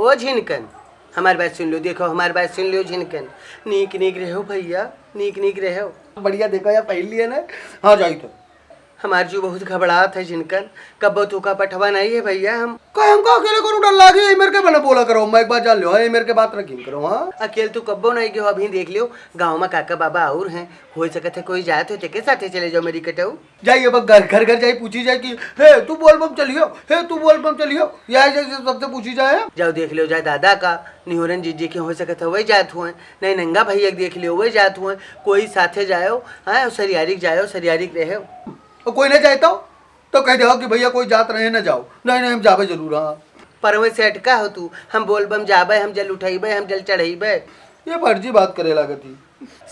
ओ झिनकन हमारी बात सुन लो, देखो हमारी बात सुन लो झिनकन, नीक नीक रहो भैया, नीक नीक रहो। बढ़िया देखो यार पहली है ना। हाँ जाई तो हमार जो बहुत घबराहट है झिनकन, कब तू का पठवा नहीं है भैया। हम हमको अकेले करूँ डर लागे मेरे के बने बोला करो, मैं एक बार जान लो मेरे के बात रखी करो। हाँ अकेले तू कब्बो नहीं गयो, अभी देख लियो गाँव में काका बाबा और हैं, हो सकते है कोई जाए तो चके साथे चले जाओ मेरी कटऊ। जाइए अब घर घर जाई पूछी जाए कि हे तू बोल बम चलियो, हे तू बोल बम चलियो, यह सबसे पूछी जाए। जाओ देख लियो, जाए दादा का निहोरन जीजी के हो सकते वही जात हुए, नहीं नंगा भैया देख लियो वही जात हुए, कोई साथे जाओ। हाँ सरियारिक जाओ, सरियारिक रहे। कोई नहीं जाए तो कह दो कि भैया कोई जात रहे ना जाओ। नहीं नहीं हम जाबे जरूर। हाँ परवे से अटका हो तू, हम बोल बम जाबे, हम जल उठेबे, हम जल चढ़ेबे। ये फर्जी बात करे लागती।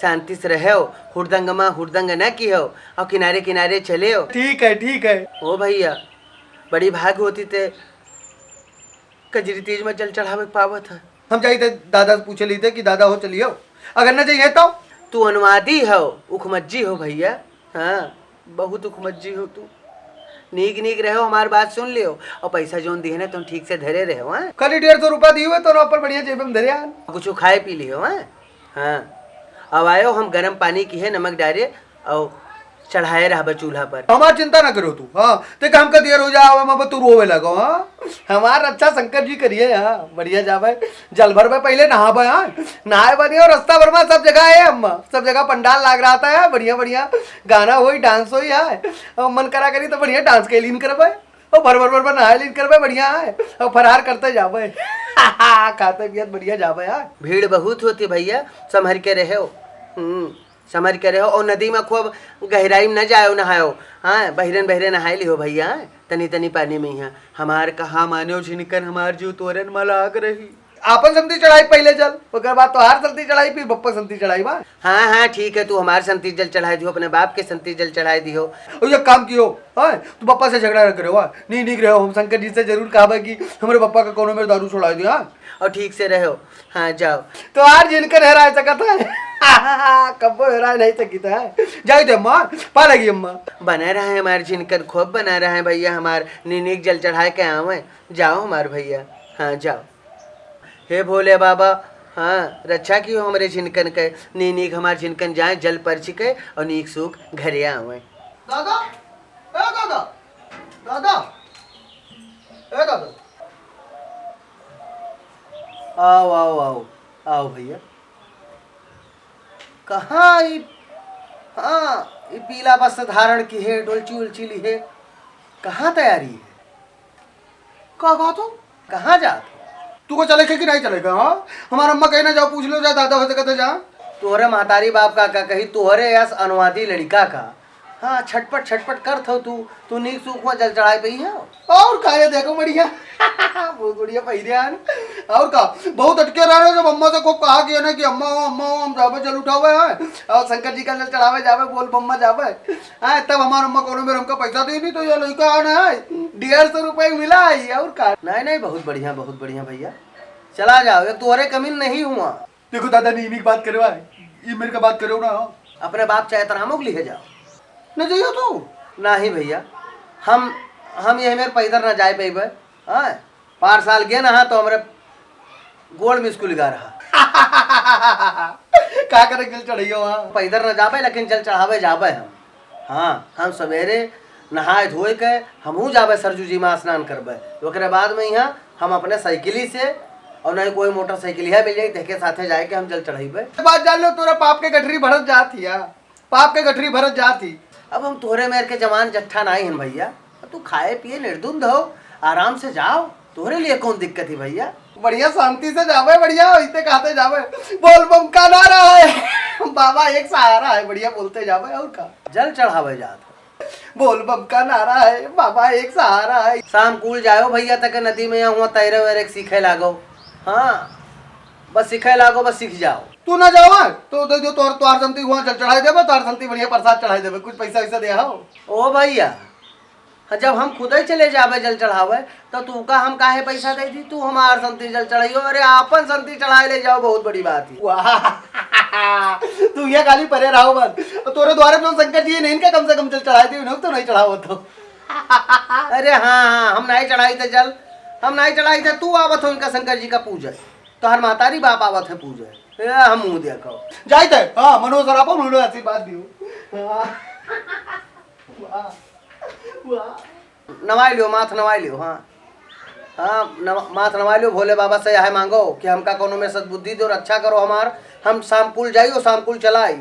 शांति से रहो, हुड़दंग में हुड़दंग न की हो, और किनारे किनारे चले हो। ठीक है ठीक है। ओ भैया बड़ी भाग होती थे कजरी तीज में जल चढ़ावे पावत है। हम जाइए दादा से पूछे ली थे कि दादा हो चलियो, अगर न चाहिए तो तू अनुवादी हो, उखमज्जी हो भैया। हाँ बहुत उखमज्जी हो तू, नीक नीक रहो, हमारी बात सुन लियो, और पैसा जोन दिए ना तुम ठीक से धरे रहो। हाँ खाली 150 रुपया दिए हुए तो पर बढ़िया जेब में धरे आन। कुछ खाए पी लियो। हाँ अब आयो, हम गर्म पानी की है नमक डाले और चढ़ाए रहा चूल्हा पर। हमार चिंता ना करो तू। हाँ ते काम का देर हो जाए तू रोवे लगो। हाँ हमार अच्छा शंकर जी करिए। हाँ बढ़िया जावे जल भर में पहले नहाबे। हाँ नहाए बनी और रास्ता भर में सब जगह है अम्मा, सब जगह पंडाल लाग रहा था, बढ़िया बढ़िया गाना हो डांस हो। और मन करा करी तो बढ़िया डांस के लीन करबे, और भर नहाए लीन करबे बढ़िया है, और फरार करते जाबे खाते पियत बढ़िया जाबे। यार भीड़ बहुत होती भैया, संभर के रहो। समझ के रहो, और नदी में खूब गहराई में न जाओ नहाओ। हाँ बहरन बहरन नहाए लिहो भैया, तनी तनी पानी में। यहाँ हमार कहा मानो झिनकन, हमार जो तोरन मलाग रही। आपन संती चढ़ाई पहले चल, उसके बाद तो हार संती चढ़ाई, फिर बप्पा संती चढ़ाई। बा हाँ हाँ ठीक है, तू हमार संती जल चढ़ाई दियो, अपने बाप के संती जल चढ़ाई दियो। और ये काम कियो तू पप्पा से झगड़ा न करो। नहीं नहीं रहो, हम शंकर जी से जरूर कहा कि हमारे पप्पा का कोनो में दारू छोड़ा दिया। और ठीक से रहो। हाँ जाओ। तो आज जिनकर हरा सकता है कब्बो हरा नहीं सकता है। जाओ दे अम्मा पा लगी अम्मा। बना रहा है हमारे झिनकन, खूब बना रहा है भैया, हमार नीक जल चढ़ाए के आवे। जाओ हमारे भैया। हाँ जाओ। हे भोले बाबा, हाँ रक्षा की हो हमारे झिनकन के, नीक हमारे झिनकन जाए जल पर छिके और नीक सुख घरे आवे। दादा ए दादा दादा ए दादा आओ आओ आओ आओ भैया। कहाँ हाँ ये पीला वस्त्र धारण की है, डोलची उलची ली है, कहाँ तैयारी है? कहा तो कहाँ जात? तू को चले कि नहीं चलेगा? हाँ हमारा अम्मा कहना जाओ पूछ लो, जा दादा हो सकते जा। तोहरे महतारी बाप का कही, तोहरे यस अनुवादी लड़का का। हाँ छटपट छटपट कर थो तू नीक सूख में जल चढ़ाई पई है। और खाए देखो बढ़िया बहुत बढ़िया पहिरियान। और का बहुत अटके रह रहे जब अम्मा से को कहा कि ना कि अम्मा हम जावे जल उठावे है और शंकर जी का जल चढ़ावे जावे, बोल बम्मा जावे। हाँ तब हमारा अम्मा कोनो में हमका पैसा दी नहीं, तो ये लड़का आना है 150 रुपये मिला है। और का नहीं बहुत बढ़िया भैया, चला जाओ, ये तोहरे कमीन नहीं हुआ। देखो दादा नहीं बात करे ये मेरे का बात करो ना। अपने बाप चाहे तरामोग लिखे जाओ न जाइयो तू। नहीं भैया, हम यही मेरे पैदल न जाए पेबे। हाँ 5 साल गए ना तो हमारे गोड़ में स्कूल गा रहा का करे जल चढ़ियो। हाँ पैदल न जाबे, लेकिन जल चढ़ावे जाबे हम। हाँ हम सवेरे नहाए धोए के हमहू जाबे सरजू जी में स्नान करबे, ओकरे बाद में यहाँ हम अपने साइकिली से, और नहीं कोई मोटरसाइकिल है मिल जाए देखे साथे जाए के हम जल चढ़ेबे। बात जान लो तोरा पाप के गठरी भरत जाती है, पाप के गठरी भरत जाती। अब हम तोहरे मेरे के जमान जट्ठा नहीं हैं भैया, तू खाए पिए निर्धुंध हो, आराम से जाओ, तोहरे लिए कौन दिक्कत है भैया। बढ़िया शांति से जावे, बढ़िया इतने खाते जावे, बोल बम का नारा है बाबा एक सहारा है, बढ़िया बोलते जावे। और का जल चढ़ावे जात बोल बम का नारा है, बाबा एक सहारा है। शाम कूल जाओ भैया तक नदी में यहाँ तैरे वैरे सीखे लागो। हाँ बस सीखे लागो, बस सीख जाओ। तू ना जाओ तो दे दो तोर संती वहाँ जल चढ़ाई देवे, तोर संती बढ़िया प्रसाद चढ़ाई देवे, कुछ पैसा वैसा दे आओ। ओ भैया जब हम खुद ही चले जावे जल चढ़ावे तो तू का हम काहे पैसा दे दी, तू हमार संती जल चढ़ाइयो। अरे आपन संती चढ़ाए ले जाओ, बहुत बड़ी बात है। तू ये खाली परे रहो बस, तोरे द्वारे जो शंकर जी ने इनका कम से कम जल चढ़ाई दी, तो नहीं चढ़ाओ तो अरे हाँ हम नहीं चढ़ाई थे जल, हम नहीं चढ़ाई थे, तू आवत हो इनका शंकर जी का पूजा, तो हर मातारी बाप आवत है पूजा, हम मुंह देखो जाई थे हाँ मनो सरापो मनो ऐसी बात दियो हाँ वाह वाह नवाई लियो, माथ नवाई लियो। हाँ हाँ माथ नवाई लियो, भोले बाबा से यह मांगो कि हमका कोनो में सद्बुद्धि दो, रक्षा करो हमार, हम शाम कुल जाइयो शाम कुल चलाई।